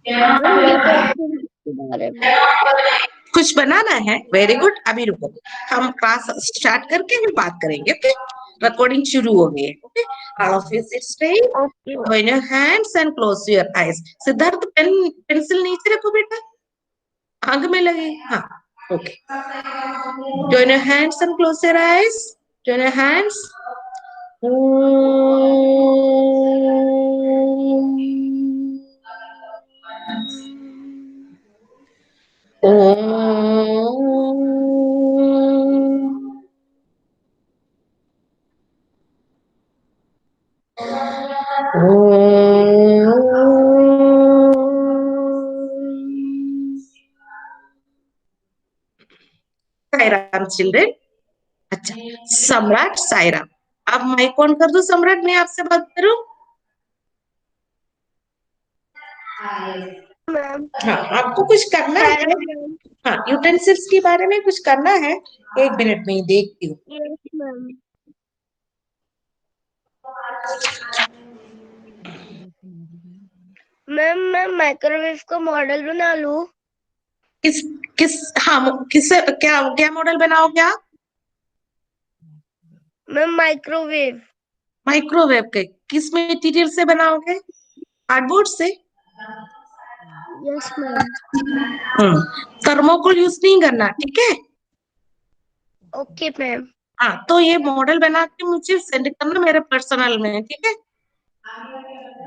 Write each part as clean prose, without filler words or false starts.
Ma'am utensils के बारे में। कुछ बनाना है? Very good. अभी रुको, हम क्लास स्टार्ट करके हम बात करेंगे। ओके, रिकॉर्डिंग शुरू हो गई है। Okay, all of you sit straight, okay join your hands and close your eyes. Siddharth pencil नीचे रखो बेटा, आंख में लगे। हाँ, okay. join your hands and close your eyes. join your hands. Sairam children. अच्छा, सम्राट साईराम। अब माइक ऑन कर दो सम्राट, मैं आपसे बात करूं। मैम। हाँ, आपको कुछ करना है। हाँ, यूटेंसिल्स के बारे में कुछ करना है। एक मिनट में ही देखती हूँ। Yes ma'am. मैम मैं माइक्रोवेव का मॉडल बना लूं? किस किस हाँ, किस क्या क्या मॉडल बनाओगे आप? Ma'am microwave. माइक्रोवेव के किस मटेरियल से बनाओगे? कार्डबोर्ड से? Yes ma'am. थर्मोकोल यूज नहीं करना, ठीक है? Okay ma'am. हाँ, तो ये मॉडल बना के मुझे सेंड करना मेरे पर्सनल में, ठीक है?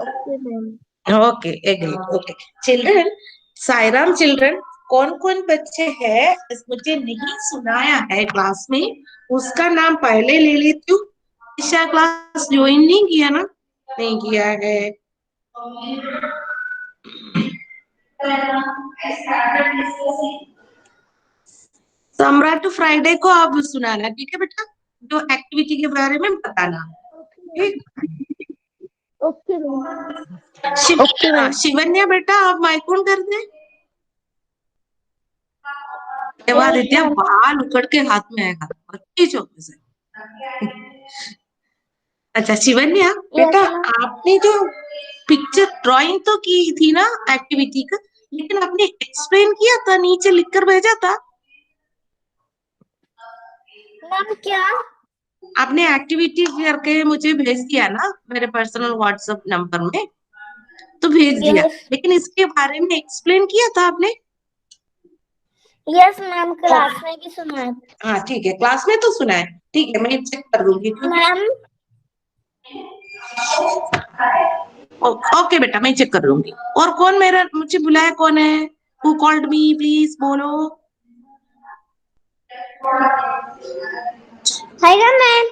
Okay ma'am. Okay, agree. Okay children, Sairam children, कौन कौन बच्चे हैं मुझे नहीं सुनाया है क्लास में, उसका नाम पहले ले लेती हूँ। ईशा क्लास ज्वाइन नहीं किया ना? नहीं किया है। सम्राट फ्राइडे को आप सुनाना, ठीक है बेटा? जो एक्टिविटी के बारे में बताना। ठीक। Okay ma'am. शिवन्या बेटा, आप माइक ऑन कर दें। Yes Devaditya ma'am. बाल उकड़ के हाथ में आएगा, अच्छी चौके से। अच्छा शिवन्या बेटा, यस मैम। आपने जो पिक्चर ड्राइंग तो की थी ना एक्टिविटी का, लेकिन आपने एक्सप्लेन किया था, नीचे लिखकर भेजा था। मैम क्या? आपने एक्टिविटी करके मुझे भेज दिया ना मेरे पर्सनल व्हाट्सएप नंबर में, तो भेज दिया, यस। लेकिन इसके बारे में एक्सप्लेन किया था आपने? यस मैम, क्लास में भी सुना है। हाँ ठीक है, क्लास में तो सुना है, ठीक है, मैं चेक कर दूंगी क्योंकि मैम। ओके बेटा, मैं चेक कर लूंगी। और कौन मेरा मुझे बुलाया, कौन है? हु कॉल्ड मी, प्लीज बोलो। Hi ma'am.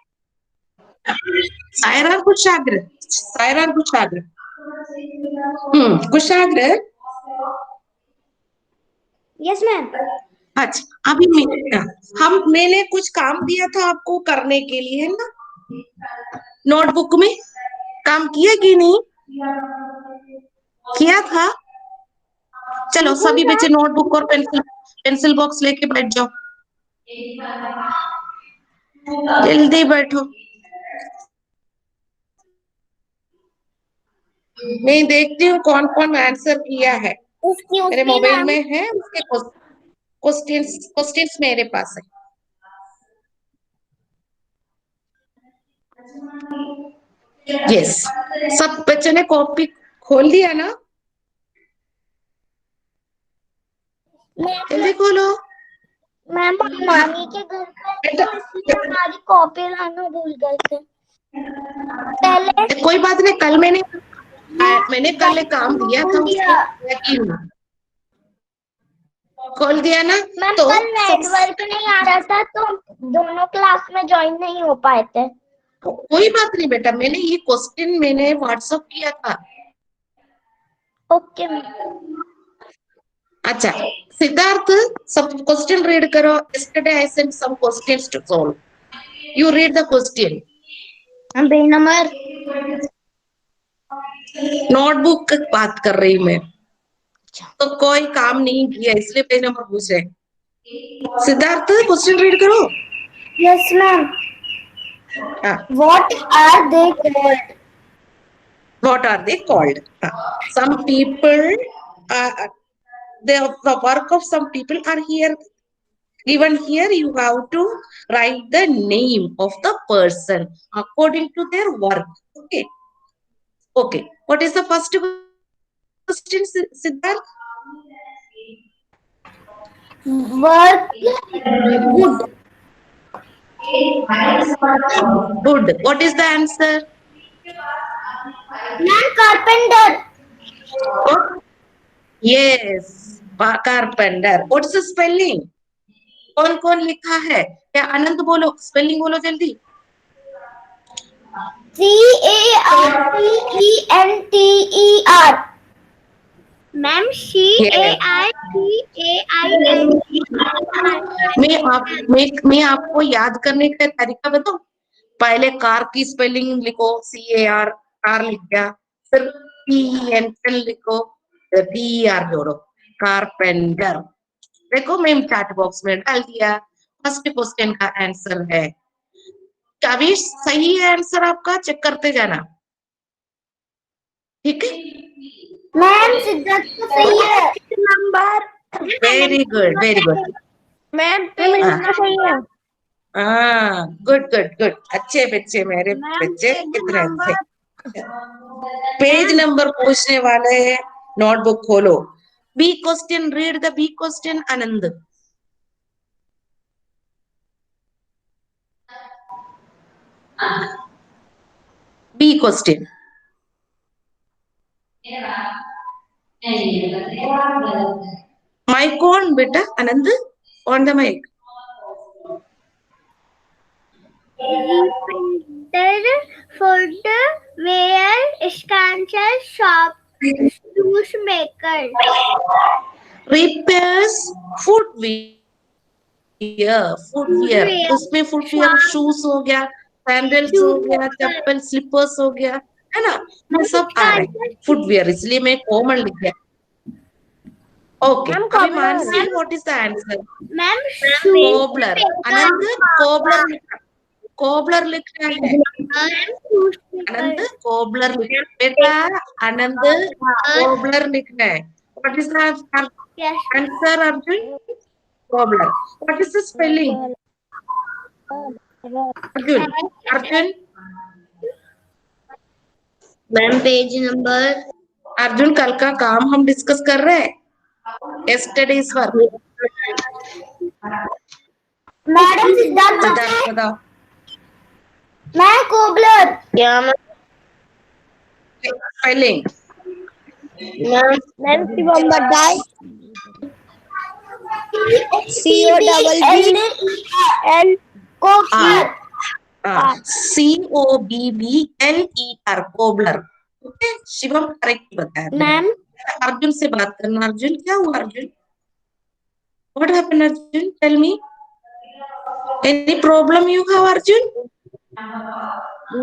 Saira Kushagra, Saira Kushagra. Kushagra. Yes ma'am. अच्छा, अभी मैंने कुछ काम दिया था आपको करने के लिए ना, नोटबुक में काम किया कि नहीं किया था? चलो जी सभी बच्चे मैम। नोटबुक और पेंसिल पेंसिल बॉक्स लेके बैठ जाओ, जल्दी बैठो। मैं देखती हूँ कौन कौन आंसर किया है। एक्सक्यूज मेरे मी मोबाइल मैम। में है उसके क्वेश्चंस क्वेश्चंस मेरे पास है। यस, सब बच्चों ने कॉपी खोल दिया ना? जल्दी खोलो मैम नानी के घर पे बेटा। तो इसलिए हमारी कॉपी लाना भूल गए थे पहले। कोई बात नहीं, कल मैंने कल एक काम दिया था, खोल उसको दिया किया कि नहीं? खोल दिया ना? मैम। तो कल सब नेटवर्क नहीं आ रहा था तो दोनों क्लास में ज्वाइन नहीं हो पाए थे। कोई बात नहीं बेटा, मैंने ये क्वेश्चन मैंने व्हाट्सएप किया था। Okay ma'am. अच्छा सिद्धार्थ, सब क्वेश्चन रीड करो। yesterday I sent some questions to solve. You read the question. Page number. Notebook बात कर रही मैं, तो कोई काम नहीं किया इसलिए पेज नंबर पूछ रहे। सिद्धार्थ क्वेश्चन रीड करो। Yes ma'am. हाँ, what are they called? What are they called? Some people, the work of some people are here. Given here, you have to write the name of the person according to their work. Okay. Okay. What is the first question, Siddharth? Work wood. Good. What is the answer? Ma'am, carpenter. Oh, yes. Carpenter. What's the spelling? कौन कौन लिखा है? क्या आनंद बोलो, spelling बोलो जल्दी. CARPENTER. Ma'am Yes. CARPAIN. मैं आपको याद करने का तरीका बताऊं. पहले कार की स्पेलिंग लिखो, CAR, कार लिख गया. फिर PEN लिखो, PER जोड़ो, कारपेंटर. देखो मैं चैट बॉक्स में डाल दिया. फर्स्ट क्वेश्चन का आंसर है. कभी सही है आंसर आपका, चेक करते जाना. ठीक है. मैम सिद्धार्थ तो सही है. Number. Very good, very good. Ma'am page number सही है. हाँ, गुड गुड गुड. अच्छे बच्चे, मेरे बच्चे कितने अच्छे. पेज नंबर पूछने वाले हैं. नोटबुक खोलो. B question, read the B question, Anand. B question. Mike on बेटा, Anand. On the mike. Reprinter, footwear, scanner, shop, shoemaker. Repairs footwear. उसमें फुटवियर शूज हो गया, सैंडल्स हो गया, चप्पल स्लीपर्स हो गया, है ना. ये सब आ रहा है फुटवियर, इसलिए मैं कोमल लिख गया. ओके. अभी Mansi, what is the answer? Ma'am cobbler. Anand, cobbler लिखना. कोबलर लिखना है. आनंद कोबलर लिखना बेटा. आनंद कोबलर लिखना है. What is the answer, Arjun? Cobbler. What is the spelling? Arjun. Arjun. Ma'am page number. Arjun, कल का काम हम डिस्कस कर रहे हैं. Yesterday's work. मैडम सिद्धार्थ बताओ. मैं कोबलर. क्या Spelling. मैम शिवम बटाई. COBBLER. COBBLER. Cobbler. Okay. Shivam correct बताया. मैम अर्जुन से बात करना. अर्जुन, क्या हुआ Arjun? What happened, Arjun? Tell me. Any problem you have, Arjun?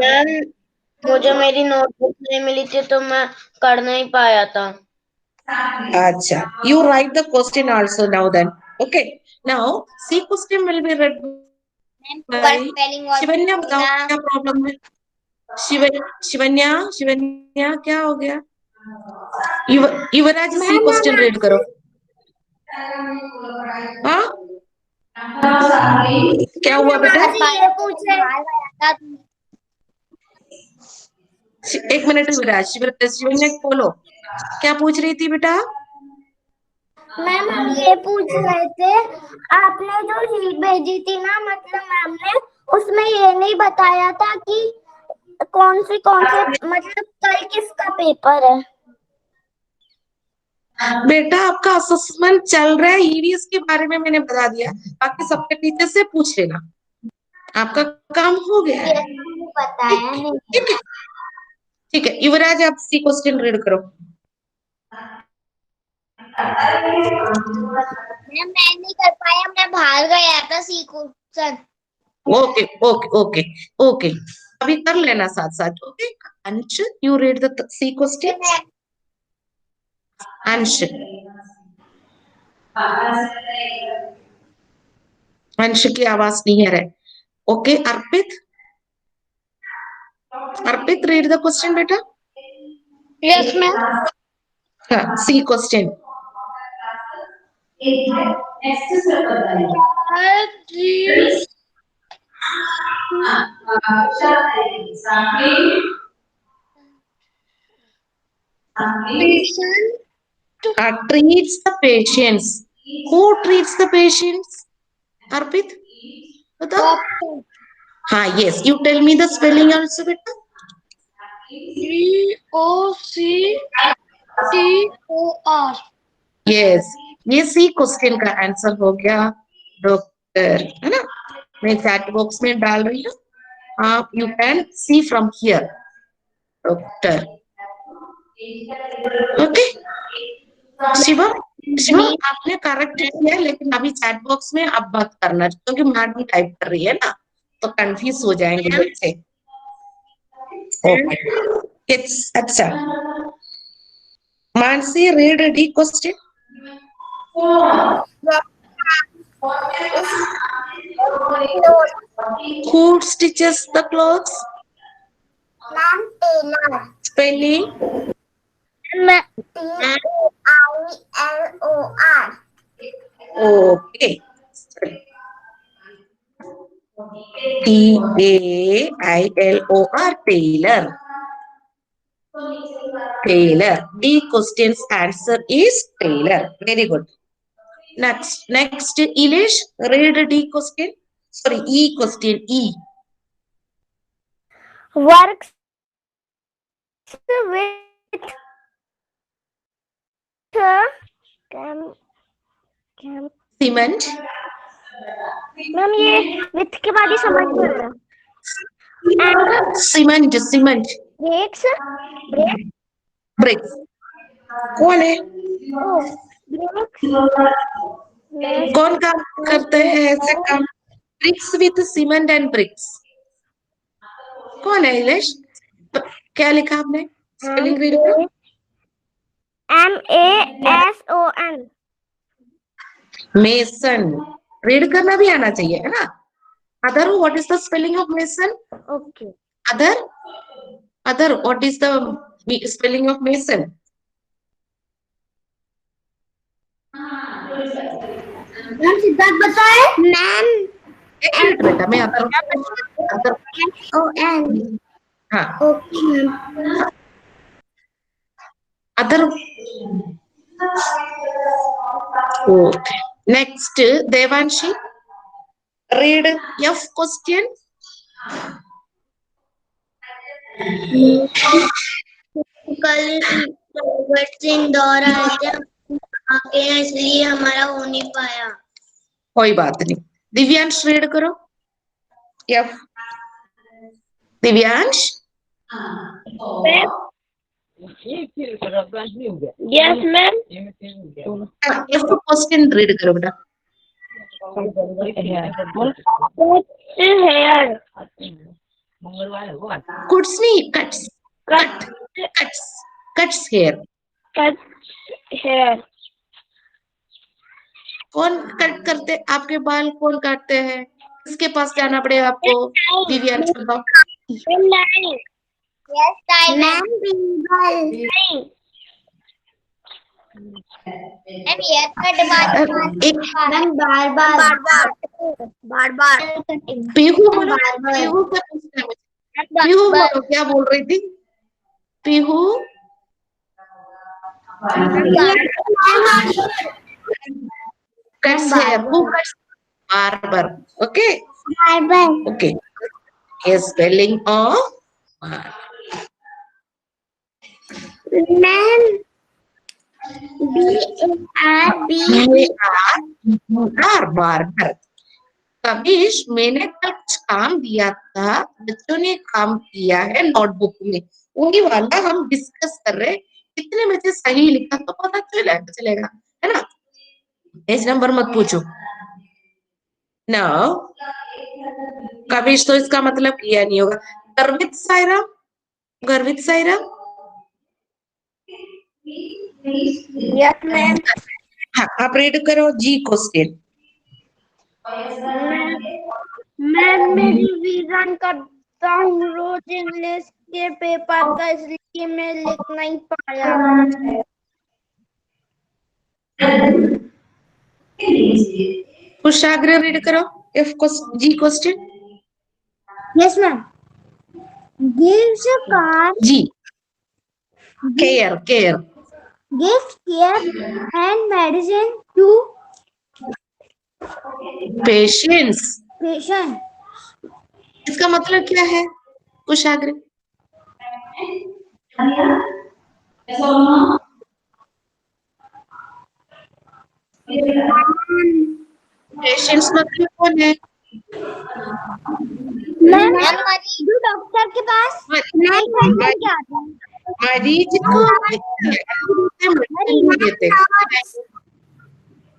Ma'am मुझे मेरी नोटबुक नहीं मिली थी तो मैं कर नहीं पाया था. Acha. You write the question also now then. Okay. Now, C question will be read by Shivanya. बताओ क्या प्रॉब्लम है? शिवन्या क्या हो गया? युवराज, सी क्वेश्चन रीड करो. हाँ, क्या हुआ बेटा? एक मिनट युवराज. शिवन्या बोलो, क्या पूछ रही थी बेटा? मैम हम ये पूछ रहे थे, आपने जो शीट भेजी थी ना, मतलब मैम ने उसमें ये नहीं बताया था कि कौन से मतलब कल किसका पेपर है. बेटा आपका असेसमेंट चल रहा है, ईवीएस के बारे में मैंने बता दिया. बाकी सबके टीचर से पूछ लेना. आपका काम हो गया है. बताया नहीं. ठीक है, ठीक है. युवराज, आप सी क्वेश्चन रीड करो. मैं नहीं कर पाया, मैं बाहर गया था सीखो sir. Okay okay okay okay. अभी कर लेना साथ साथ. Okay. Ansh, you read the C question. Ansh. Ansh की आवाज नहीं आ रहा है. Okay. Arpit, Arpit read the question बेटा. Yes, ma'am. हाँ, C question. Trees. Patient. Treats the patients. Who treats the patients? Arpit बताओ। Doctor. हाँ, yes, you tell me the spelling also बेटा। DOCTOR. यस, ये सी क्वेश्चन का आंसर हो गया डॉक्टर, है ना। मैं चैट बॉक्स में डाल रही हूँ, आप you can see from here doctor. Okay Shivam, Shivam आपने करेक्ट किया, लेकिन अभी चैट बॉक्स में आप बात करना, क्योंकि मैडम टाइप कर रही है ना, तो कंफ्यूज हो जाएंगे बच्चे। ओके इट्स अच्छा। Mansi read D question. Who stitches the clothes? Ma'am, Taylor. Spelling? Tailor. Okay. Tailor. Tailor. Tailor. D question's answer is Tailor. Very good. Next, Elish, read D question. Sorry, E question. E. Works with cam Cement. Ma'am ये with के बाद ही समझ में आ रहा। Cement. Bricks Bricks. कौन है? कौन काम करते हैं ऐसे काम? Bricks with cement and bricks. कौन है इलेश? क्या लिखा आपने? स्पेलिंग रीड करो। MASON। मेसन। रीड करना भी आना चाहिए, है ना। Other what is the spelling of mason? Okay. Other what is the spelling of mason? Ma'am Siddharth बताए। मैम एक मिनट बेटा, मैं अदर SON। हाँ okay ma'am. Other. Okay next Devanshi, read F question. कल भगत सिंह दौर आए थे, आके इसलिए हमारा हो नहीं पाया। कोई बात नहीं। दिव्यांश रीड करो F। Divyansh. Yes ma'am. F question read करो बेटा। हेयर कुछ नहीं, कट्स हेयर। हेयर कौन कट करते? आपके बाल कौन काटते हैं? किसके पास जाना पड़ेगा आपको? दिव्यांश बताओ। बार बार पीहू बोलो, पीहू का पूछना है मुझे। पीहू बोलो, क्या बोल रही थी Pihu? Cuts hair. Who cuts? Barber. Okay. Okay. Yes, spelling of ma'am barber. Kavish, मैंने कल कुछ काम दिया था, बच्चों ने काम किया है नोटबुक में, वही वाला हम डिस्कस कर रहे। कितने बच्चे सही लिखा तो पता चलेगा, है ना। पेज नंबर मत पूछो ना। कविश तो इसका मतलब किया नहीं होगा। गर्वित सायरा। Yes ma'am. हाँ, आप रीड करो जी क्वेश्चन। मैं रिवीजन करता हूँ रोज इंग्लिश के पेपर का, इसलिए मैं लिख नहीं पाया। कुशाग्र रीड करो F G question. Yes, ma'am. Gives a car, G care care gives care and medicine to patients, patient. इसका मतलब क्या है कुशाग्र? पेशेंस मतलब कौन है? मैम, जो डॉक्टर के पास नहीं करके क्या आता है? मरीज को मेडिसिन देते।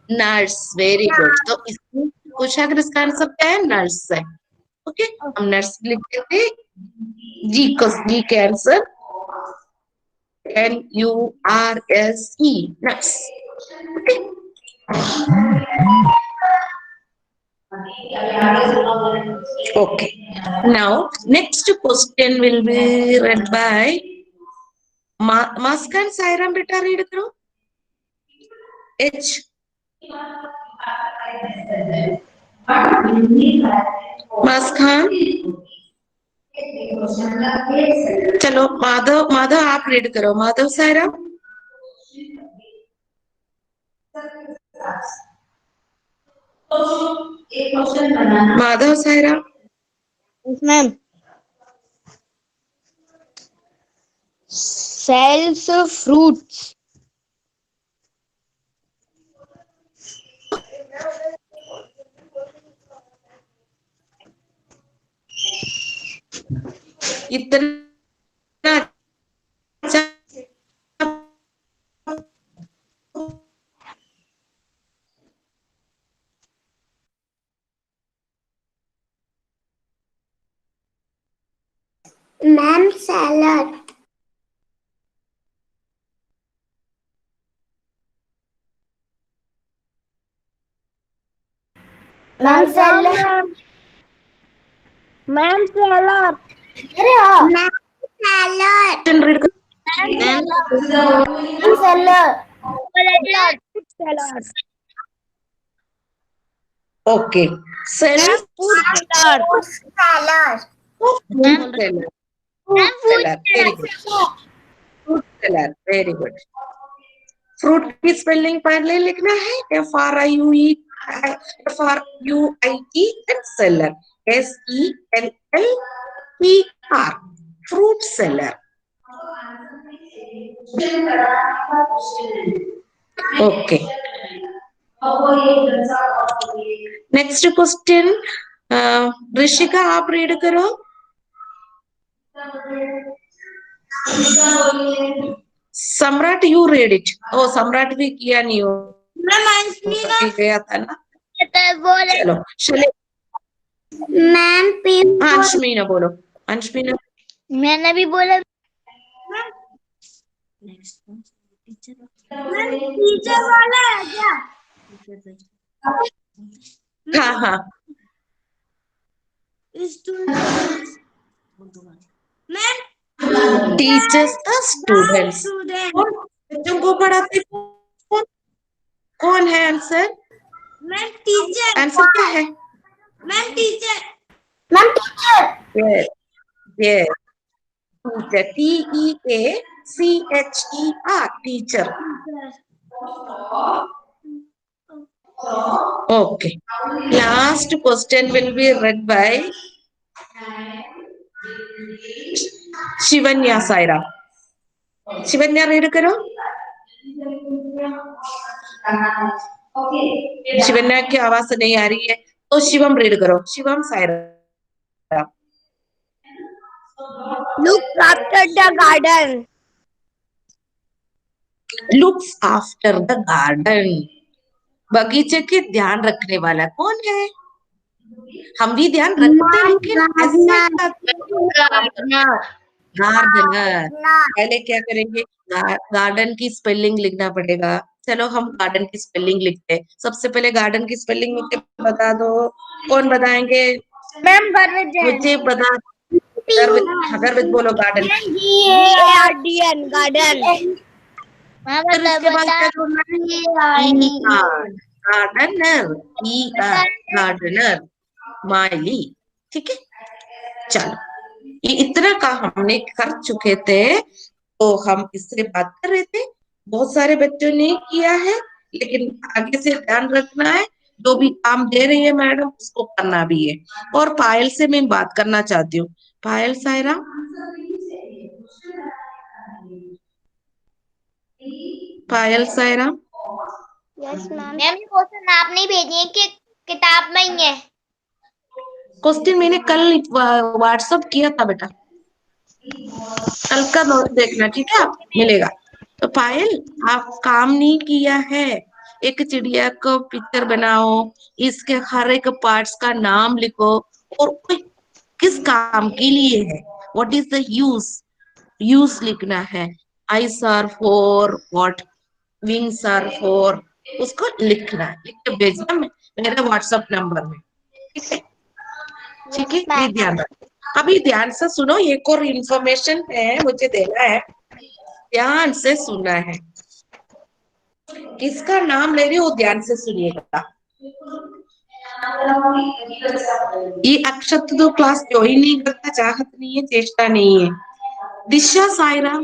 Nurse, very good. तो इसमें कुशाग्र इसका आंसर क्या है? नर्स है। ओके, हम नर्स लिख देते। जी के answer NURSE, nurse. Okay, okay. Now, next question will be read by Maskan Sairam. Beta read karo. H. Maskan. चलो माधव माधव आप रीड करो। Madhav Sairam. Madhav Sairam. Yes, ma'am. Sells fruits. इतना अच्छा Ma'am, salad. Ma'am, salad. Ma'am, salad. Ma'am, salad. read करो। Ma'am, salad. Salad. Salad. Okay, self Food salad. Salad. fruit seller. Fruit seller, very good. Fruit seller, very good. Fruit की spelling पहले लिखना है FRUIT and seller SELLER, fruit seller. Okay, next question Rishika आप read करो। सम्राट you read it. ओ सम्राट भी किया नहीं हो, गया था ना। चलो चले। मैम, अंशमीना बोलो। अंशमीना। मैंने भी बोला। टीचर वाला है क्या? हाँ हाँ, ma'am, teachers the students. Student. कौन बच्चों को पढ़ाते? कौन कौन है आंसर? Ma'am, teacher. आंसर क्या है? Ma'am, teacher. Ma'am, teacher. Yes, yes. Teacher, TEACHER, teacher. Okay. Last question will be read by Shivanya Saira. Shivanya read करो। शिवन्या की आवाज नहीं आ रही है, तो शिवम रीड करो। Shivam Saira. Look after the garden. Looks after the garden, बगीचे के ध्यान रखने वाला कौन है? हम भी ध्यान रखते हैं, लेकिन ऐसे गार्डनर। पहले क्या करेंगे? गार्डन की स्पेलिंग लिखना पड़ेगा। चलो हम गार्डन की स्पेलिंग लिखते हैं। सबसे पहले गार्डन की स्पेलिंग मुझे बता दो। कौन बताएंगे? मैम, मुझे बता। अगर विद बोलो गार्डन। GARDN garden. फिर इसके बाद क्या जोड़ना है? गार्डनर, गार्डनर, माइली। ठीक है, चलो ये इतना का हमने कर चुके थे, तो हम इससे बात कर रहे थे। बहुत सारे बच्चों ने किया है, लेकिन आगे से ध्यान रखना है, जो भी काम दे रही है मैडम उसको करना भी है। और पायल से मैं बात करना चाहती हूँ। Payal, Saira, Payal, Saira. Yes ma'am. Ma'am ये क्वेश्चन आपने भेजी है कि किताब में ही है? क्वेश्चन मैंने कल व्हाट्सअप किया था बेटा, कल का नोट देखना, ठीक है, आप मिलेगा। तो पायल, आप काम नहीं किया है। एक चिड़िया को पिक्चर बनाओ, इसके हर एक पार्ट्स का नाम लिखो, और कोई किस काम के लिए है, what is the use, use लिखना है। Eyes are for what, wings are for, उसको लिखना है, लिख के भेजना मेरे व्हाट्सएप नंबर में। ठीक है, ठीक है, ये ध्यान रखो। अभी ध्यान से सुनो, एक और इंफॉर्मेशन है मुझे देना है, ध्यान से सुनना है। किसका नाम ले रही हो, ध्यान से सुनिएगा। ये अक्षत तो क्लास ज्वाइन नहीं करता, चाहत नहीं है, चेष्टा नहीं है। दिशा, सायरा,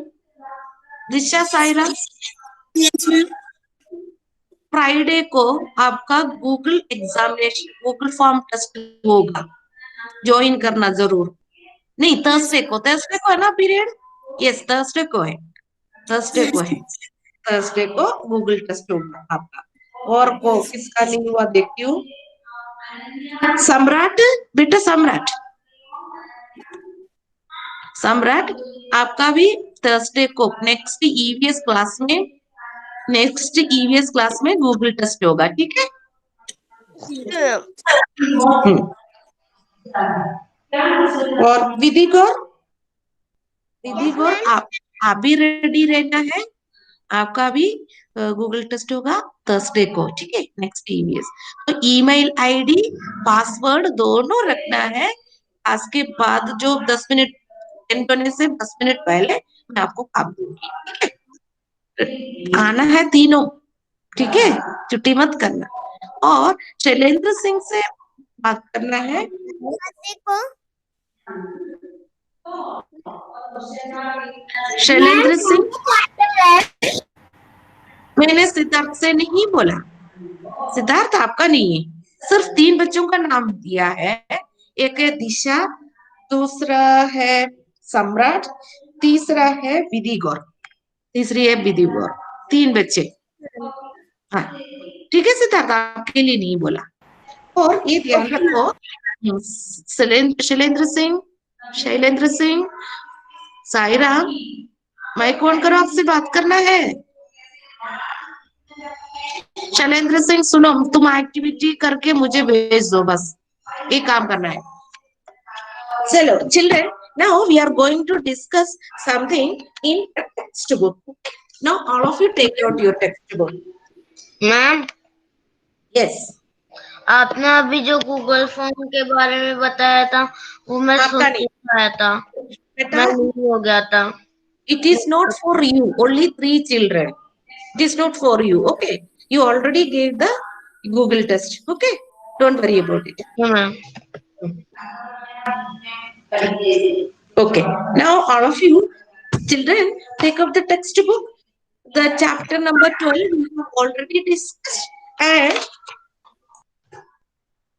दिशा, सायरा, फ्राइडे को आपका Google examination, Google form test होगा, ज्वाइन करना जरूर। नहीं, थर्सडे को है ना पीरियड? यस, थर्सडे को है, थर्सडे को है, थर्सडे को गूगल टेस्ट होगा आपका। और को किसका नहीं हुआ देखती हूँ। सम्राट, बेटा सम्राट, सम्राट, आपका भी थर्सडे को नेक्स्ट ईवीएस क्लास में, नेक्स्ट ईवीएस क्लास में गूगल टेस्ट होगा, ठीक है। और विधि गौर, विधि गौर, आप भी रेडी रहना है, आपका भी गूगल टेस्ट होगा थर्सडे को, ठीक है, नेक्स्ट ईवीएस। तो ईमेल आईडी, पासवर्ड दोनों रखना है। आज के बाद जो 10 मिनट, 10 होने से 10 मिनट पहले मैं आपको काम दूंगी, ठीक है। आना है तीनों, ठीक है, छुट्टी मत करना। और शैलेंद्र सिंह से बात करना है। शैलेंद्र सिंह, मैंने सिद्धार्थ से नहीं बोला, सिद्धार्थ आपका नहीं है, सिर्फ 3 बच्चों का नाम दिया है। एक है दिशा, दूसरा है सम्राट, तीसरा है विधि गौर, तीसरी है विधि गौर, 3 बच्चे। हाँ, ठीक है सिद्धार्थ, आपके लिए नहीं बोला। और ये ध्यान रखो, शैलेंद्र सिंह, शैलेंद्र सिंह, सायरा, माइक ऑन करो, आपसे बात करना है। शैलेंद्र सिंह सुनो, तुम एक्टिविटी करके मुझे भेज दो, बस एक काम करना है। चलो children, now we are going to discuss something in textbook. Now all of you take out your textbook. Ma'am, Yes. आपने अभी जो गूगल फॉर्म के बारे में बताया था वो मैं सुन आपका नहीं पाया था, बेटा, मैं नहीं हो गया था। it is not for you, only 3 children. It is not for you, okay? You already gave the Google test, okay? Don't worry about it. Ma'am, Okay, now all of you children take up the textbook. The chapter number 12 we have already discussed, and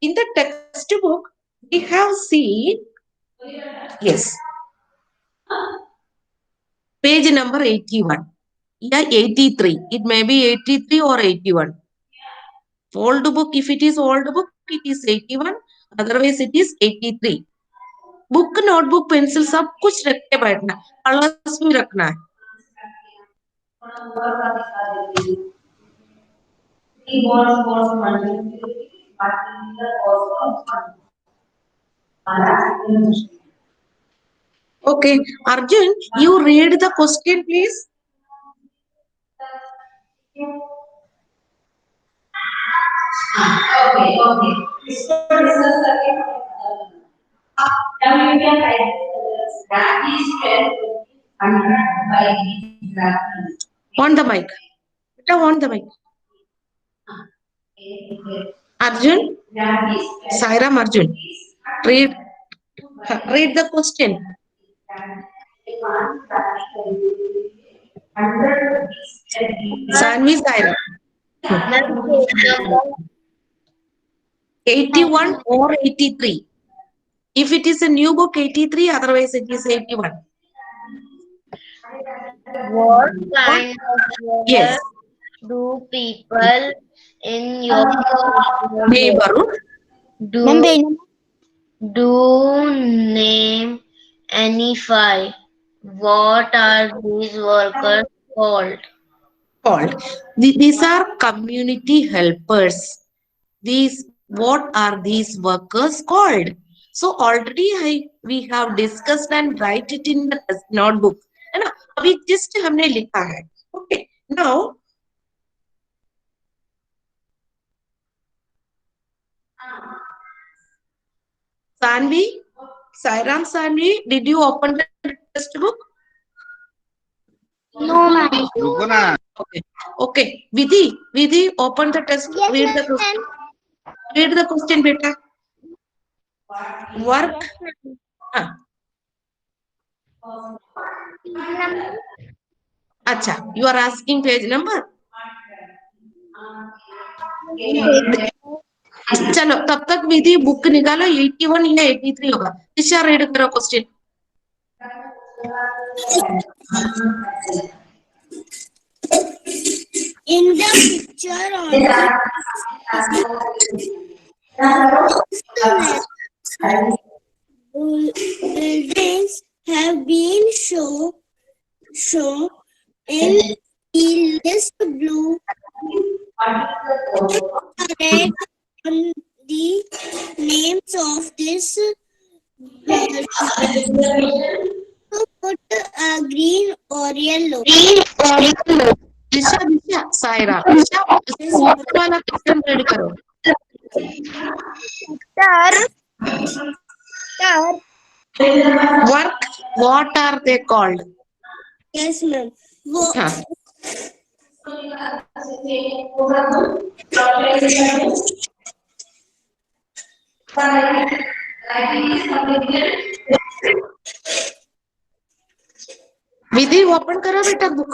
in the textbook we have seen, yes, page number 81, yeah, 83, it may be 83 or 81. Old book, if it is old book it is 81, otherwise it is 83. Book, notebook, pencil सब कुछ रख के बैठना, colours भी रखना है। Okay, Arjun, you read the question, please. Okay, okay. On the mic. Beta, on the mic. Arjun, Sairam Arjun, read the question. Sanvi Sairam. Ma'am, page number 81 or 83. If it is a new book, 83, otherwise it is 81. what kind of Yes. work do people in your neighborhood Neighborhood. do name any five? What are these workers called? Called. These are community helpers. What are these workers called? So already we have discussed and write it in the notebook. है ना? अभी just हमने लिखा है. Okay. Now Sanvi, Sairam Sanvi, did you open the textbook? No, ma'am. Okay. Okay. Vidhi, open the test. Yes, Read the question. Read the question, beta. Work. हाँ. अच्छा, you are asking page number. चलो तब तक विधि book निकालो 81 या 83 होगा. Isha read करो question. In the picture on the buildings have been shown in the list blue red on the names of this to put a green or yellow. दिशा सायरा दिशा इसको वाला question read करो. Work, what are they called? Yes, ma'am. हाँ. विधि open करो बेटा book.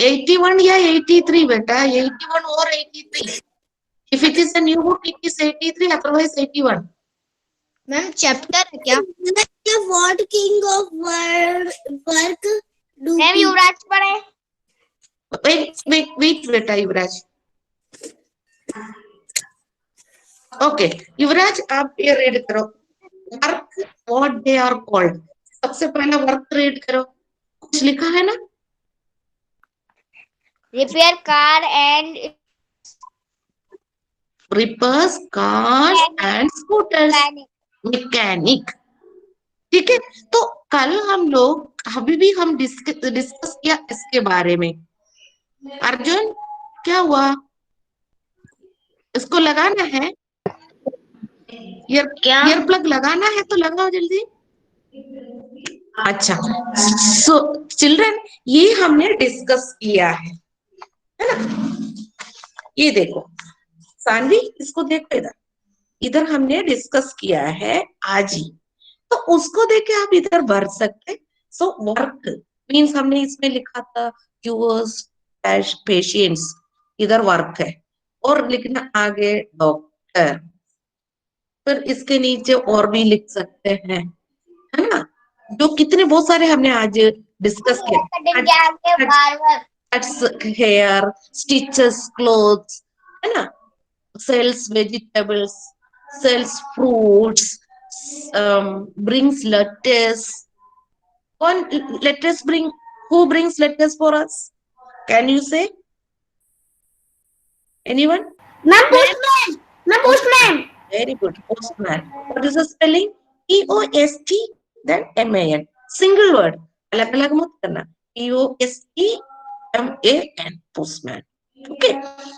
81 या 83 बेटा. 81 or 83. If it is a new book, it is 83, otherwise 81. Ma'am chapter है क्या? What king of work do ma'am Yuvraj पढ़े? Wait बेटा युवराज. Okay, युवराज आप ये रीड करो. Work, what they are called. सबसे पहला वर्क रीड करो. कुछ लिखा है ना? Repair car and Repairs cars and scooters. Mechanic. ठीक है. तो कल हम लोग अभी भी हम डिस्कस किया इसके बारे में. अर्जुन क्या हुआ? इसको लगाना है. ईयर प्लग लगाना है तो लगाओ जल्दी. अच्छा. सो चिल्ड्रन ये हमने डिस्कस किया है ना. ये देखो सानवी इसको देखो इधर हमने डिस्कस किया है आज ही. तो उसको देख के आप इधर भर सकते. सो वर्क मीन्स हमने इसमें लिखा था क्यूअर्स पेशेंट्स. इधर वर्क है और लिखना आगे डॉक्टर. फिर इसके नीचे और भी लिख सकते हैं है ना. जो कितने बहुत सारे हमने आज डिस्कस किया. हेयर स्टिचेस क्लोथ्स है ना. sells vegetables, sells fruits, brings letters. Letters bring. Who brings letters for us? Can you say? Anyone? Ma'am postman. Ma'am postman. Very good. Postman. What is the spelling? P-O-S-T then M-A-N. Single word. अलग अलग मत करना. P-O-S-T-M-A-N. Postman. Okay.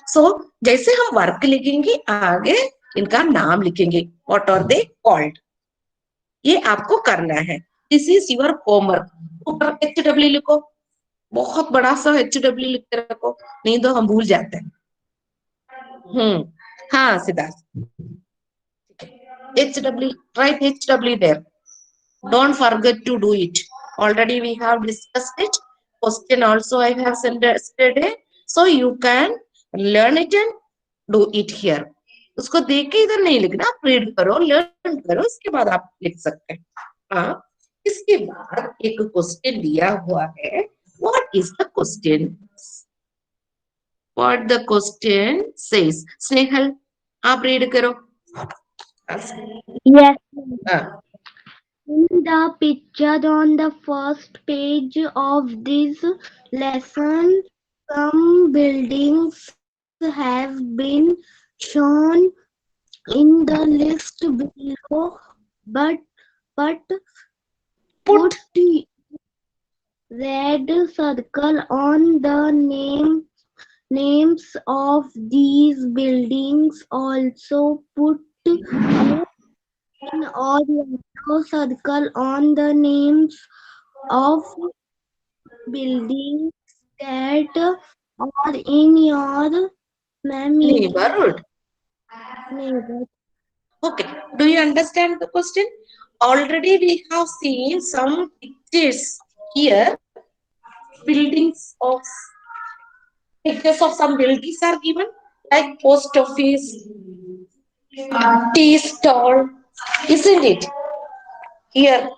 सो जैसे हम work लिखेंगे आगे इनका नाम लिखेंगे, व्हाट आर दे कॉल्ड। ये आपको करना है, दिस इज योर होमवर्क। ऊपर HW लिखो, बहुत बड़ा सा HW लिख के रखो, नहीं तो हम भूल जाते हैं। हाँ Siddharth, HW, write HW there. Don't forget to do it. Already we have discussed it. Question also I have sent yesterday. So you can learn it and do it here. उसको देख के इधर नहीं लिखना, आप रीड करो, लर्न करो, इसके बाद आप लिख सकते हैं। हाँ, इसके बाद एक क्वेश्चन दिया हुआ है। What is the question? What the question says? Snehal, आप रीड करो। Yes. हाँ, In the picture on the first page of this lesson, some buildings have been shown in the list below, but put red circle on the names of these buildings. Also put in or yellow circle on the names of buildings that are in your neighborhood. neighborhood. Okay. Do you understand the question? Already we have seen some pictures here. Pictures of some buildings are given, like post office, tea stall, isn't it? Here,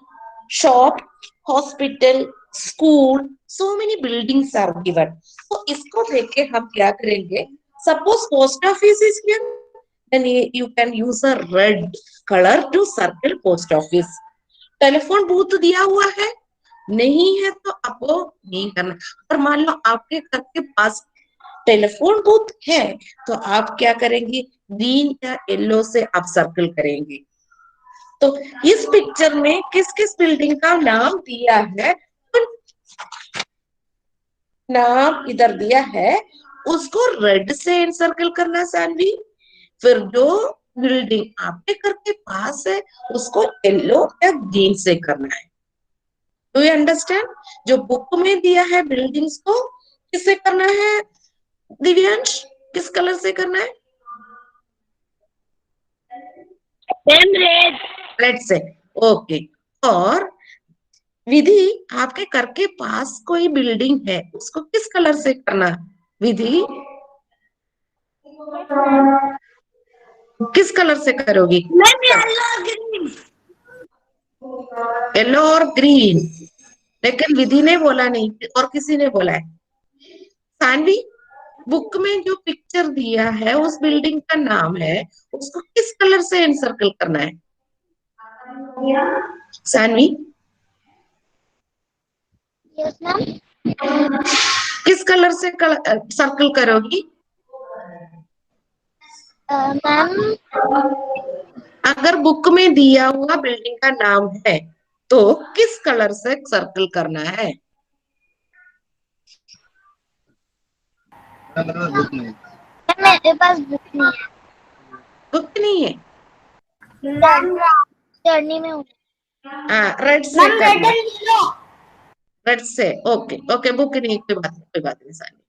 shop, hospital, school, so many buildings are given. So इसको देख के हम क्या करेंगे? Suppose post office is here, then you can use a red color to circle post office. Telephone booth दिया हुआ है, नहीं है तो आपको नहीं करना। और मान लो आपके घर के पास टेलीफोन बूथ है, तो आप क्या करेंगे? ग्रीन या येलो से आप सर्कल करेंगे। तो इस पिक्चर में किस किस बिल्डिंग का नाम दिया है, नाम इधर दिया है, उसको रेड से सर्कल करना सानवी। फिर जो बिल्डिंग आपके घर के पास है उसको येलो या ग्रीन से करना है। Do you understand? जो बुक में दिया है बिल्डिंग्स को किससे करना है दिव्यांश? किस कलर से करना है? रेड से। ओके। और विधि, आपके घर के पास कोई बिल्डिंग है, उसको किस कलर से करना? विधि, किस कलर से करोगी? येलो और ग्रीन। लेकिन विधि ने बोला नहीं, और किसी ने बोला है? सानवी, बुक में जो पिक्चर दिया है उस बिल्डिंग का नाम है, उसको किस कलर से एनसर्कल करना है? Saanvi, Yes, ma'am. किस कलर से सर्कल करोगी? Ma'am, अगर बुक में दिया हुआ बिल्डिंग का नाम है तो किस कलर से सर्कल करना है? मेरे पास बुक नहीं है। बुक नहीं है? जर्नी में हूँ। हाँ, रेड से करना। रेड से। ओके ओके, बुक नहीं, कोई बात नहीं सानी।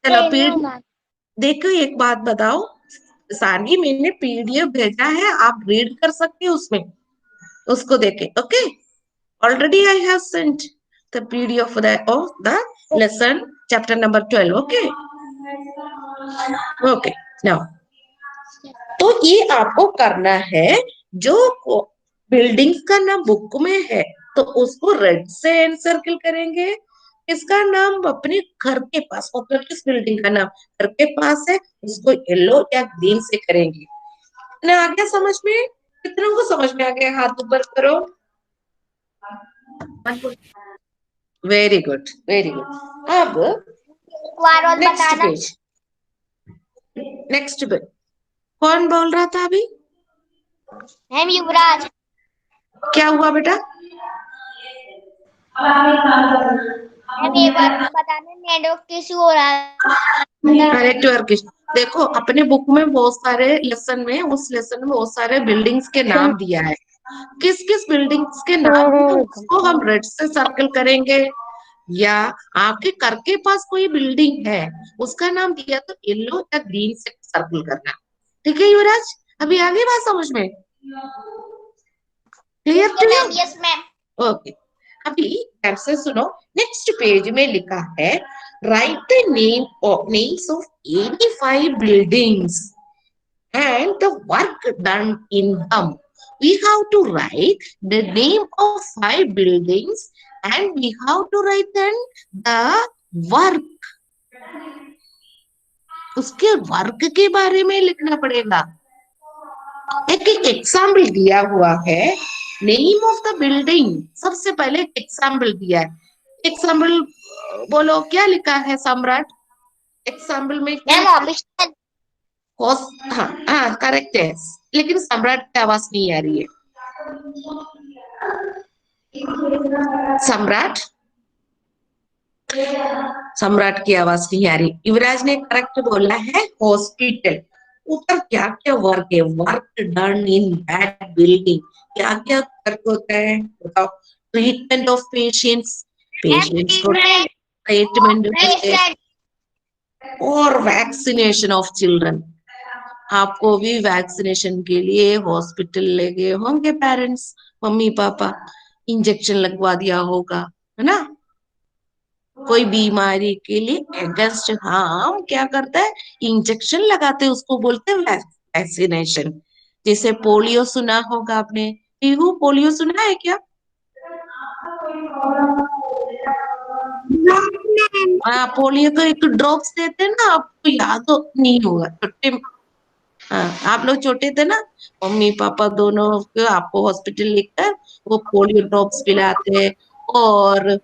चलो मैम। देखो, एक बात बताओ सानी, मैंने PDF भेजा है, आप रीड कर सकते हो उसमें, उसको देखे। Okay, already I have sent the PDF of the lesson chapter number 12. Okay okay, now तो ये आपको करना है। जो बिल्डिंग्स का नाम बुक में है तो उसको रेड से एनसर्कल करेंगे। इसका नाम अपने घर के पास, मतलब किस बिल्डिंग का नाम घर के पास है उसको येलो या ग्रीन से करेंगे ना। आ गया समझ में? कितनों को समझ में आ गया? हाथ ऊपर करो। Very good, very good. अब नेक्स्ट पेज, नेक्स्ट पेज। कौन बोल रहा था अभी? मैम युवराज। क्या हुआ बेटा? मैम एक बार बताना, नेटवर्क इशू हो रहा है। नेटवर्क देखो अपने बुक में बहुत सारे लेसन में, उस लेसन में बहुत सारे बिल्डिंग्स के नाम दिया है। किस किस बिल्डिंग्स के नाम है उसको हम रेड से सर्कल करेंगे, या आपके घर के पास कोई बिल्डिंग है उसका नाम दिया तो येलो या ग्रीन से सर्कल करना। ठीक है युवराज, अभी आगे बात समझ में, clear to you? Yes ma'am. Okay, अभी ध्यान से सुनो। नेक्स्ट पेज में लिखा है write the names of 85 buildings and the work done in them. We have to write the name of 5 buildings and we have to write then the work. उसके work के बारे में लिखना पड़ेगा। एक एग्जाम्पल दिया हुआ है, नेम ऑफ द बिल्डिंग, सबसे पहले एग्जाम्पल दिया है। एग्जाम्पल बोलो क्या लिखा है सम्राट, एग्जाम्पल में क्या मैम लिखा है? ऑफिशियल। हाँ हाँ करेक्ट है, लेकिन सम्राट की आवाज नहीं आ रही है। सम्राट, सम्राट की आवाज नहीं आ रही। युवराज ने करेक्ट बोला है हॉस्पिटल। ऊपर क्या क्या वर्क है, work done in that building, क्या क्या वर्क होता है बताओ? ट्रीटमेंट ऑफ पेशेंट्स, पेशेंट्स को ट्रीटमेंट होते हैं, और वैक्सीनेशन ऑफ चिल्ड्रन। आपको भी वैक्सीनेशन के लिए हॉस्पिटल ले गए होंगे पेरेंट्स, मम्मी पापा, इंजेक्शन लगवा दिया होगा, है ना? कोई बीमारी के लिए अगेंस्ट हम क्या करते हैं, इंजेक्शन लगाते हैं, उसको बोलते हैं वैक्सीनेशन। जैसे पोलियो सुना होगा आपने, पीहू पोलियो सुना है क्या? हाँ पोलियो तो एक ड्रॉप्स देते हैं ना, आपको याद तो नहीं होगा, छोटे हाँ, आप लोग छोटे थे ना, मम्मी पापा दोनों को आपको हॉस्पिटल लेकर वो पोलियो ड्रॉप्स पिलाते हैं, और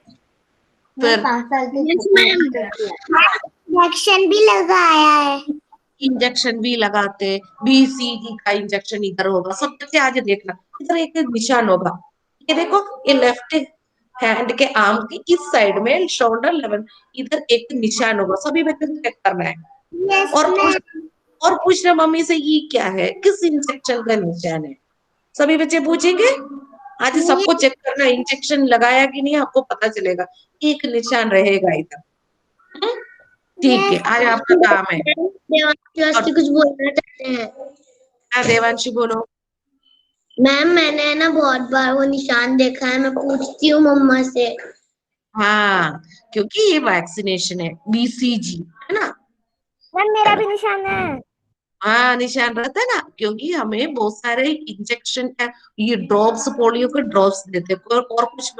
फिर 5 साल के वैक्सीन भी लगाया है। इंजेक्शन भी लगाते, बीसीजी का इंजेक्शन इधर होगा, सब बच्चे आज देखना, इधर एक निशान होगा, ये देखो, ये लेफ्ट हैंड के आर्म की इस साइड में शोल्डर लेवल इधर एक निशान होगा, सभी बच्चों को चेक करना है। यस और मैम। और पूछना मम्मी से ये क्या है, किस इंजेक्शन का निशान है, सभी बच्चे पूछेंगे। आज सबको चेक करना इंजेक्शन लगाया कि नहीं, आपको पता चलेगा, एक निशान रहेगा इधर। हम्म? ठीक है, आज आपका काम है। और कुछ बोलना चाहते हैं? देवांशी बोलो। मैम मैंने ना बहुत बार वो निशान देखा है, मैं पूछती हूँ मम्मा से। हाँ क्योंकि ये वैक्सीनेशन है, बीसीजी, है ना? मैम मेरा भी निशान है। हाँ निशान रहता है ना, क्योंकि हमें बहुत सारे इंजेक्शन, ये ड्रॉप्स, पोलियो के ड्रॉप्स देते हैं, और कुछ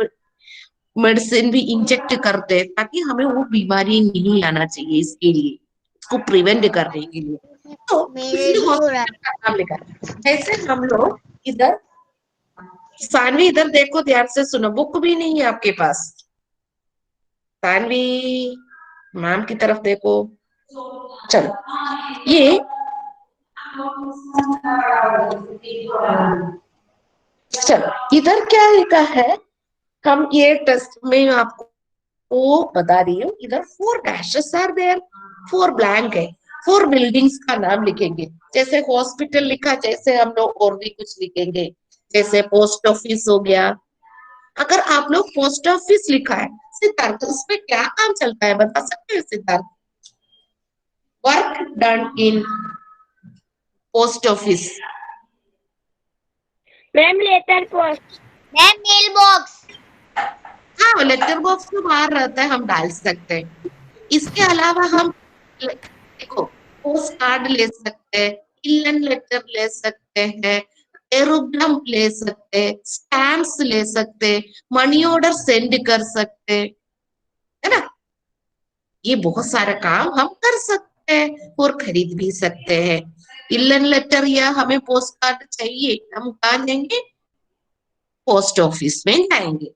मेडिसिन भी इंजेक्ट करते हैं, ताकि हमें वो बीमारी नहीं आना चाहिए, इसके लिए, उसको प्रिवेंट करने के लिए। तो मेरे इसलिए भी हो रहा हॉस्पिटल का नाम लिखा है। जैसे हम लोग इधर, सानवी इधर देखो, ध्यान से सुनो, बुक भी नहीं है आपके पास, सानवी मैम की तरफ देखो। चलो ये चलो इधर क्या लिखा है, हम ये टेस्ट में आपको बता रही हूँ, इधर 4 डैशेस आर देयर, 4 ब्लैंक है, 4 बिल्डिंग्स का नाम लिखेंगे। जैसे हॉस्पिटल लिखा, जैसे हम लोग और भी कुछ लिखेंगे, जैसे पोस्ट ऑफिस हो गया। अगर आप लोग पोस्ट ऑफिस लिखा है सिद्धार्थ, उसमें क्या काम चलता है बता सकते हैं Siddharth? Work done in post office. Ma'am letter post. Ma'am mail box. हाँ लेटर बॉक्स तो बाहर रहता है, हम डाल सकते हैं। इसके अलावा हम देखो पोस्ट कार्ड ले सकते हैं, इलन लेटर ले सकते हैं, एरोग्राम ले सकते हैं, स्टैम्प्स ले सकते हैं, मनी ऑर्डर सेंड कर सकते हैं, है ना? ये बहुत सारा काम हम कर सकते हैं और खरीद भी सकते हैं। इलन लेटर या हमें पोस्ट कार्ड चाहिए, हम कहाँ जाएंगे? पोस्ट ऑफिस में जाएंगे।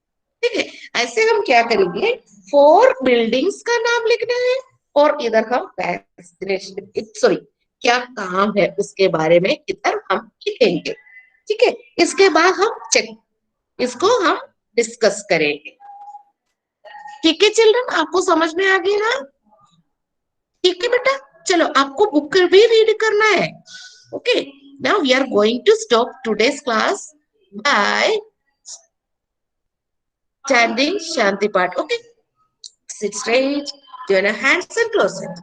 ठीक है, ऐसे हम क्या करेंगे, 4 बिल्डिंग्स का नाम लिखना है, और इधर हम वैक्सीनेशन, सॉरी क्या काम है उसके बारे में इधर हम लिखेंगे। ठीक है, इसके बाद हम चेक, इसको हम डिस्कस करेंगे। ठीक है चिल्ड्रन, आपको समझ में आ गया ना? ठीक है बेटा, चलो आपको बुक भी रीड करना है. Okay, now we are going to stop today's class by chanting Shanti Path. Okay, sit straight, join your hands and close it.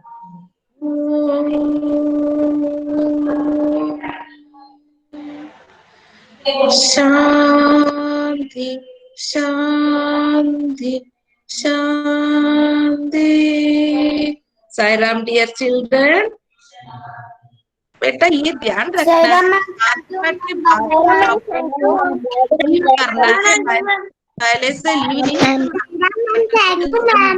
Shanti, Shanti, Shanti. Sai Ram, dear children. बेटा ये ध्यान रखना है, के बाद नहीं करना है, पहले से लीड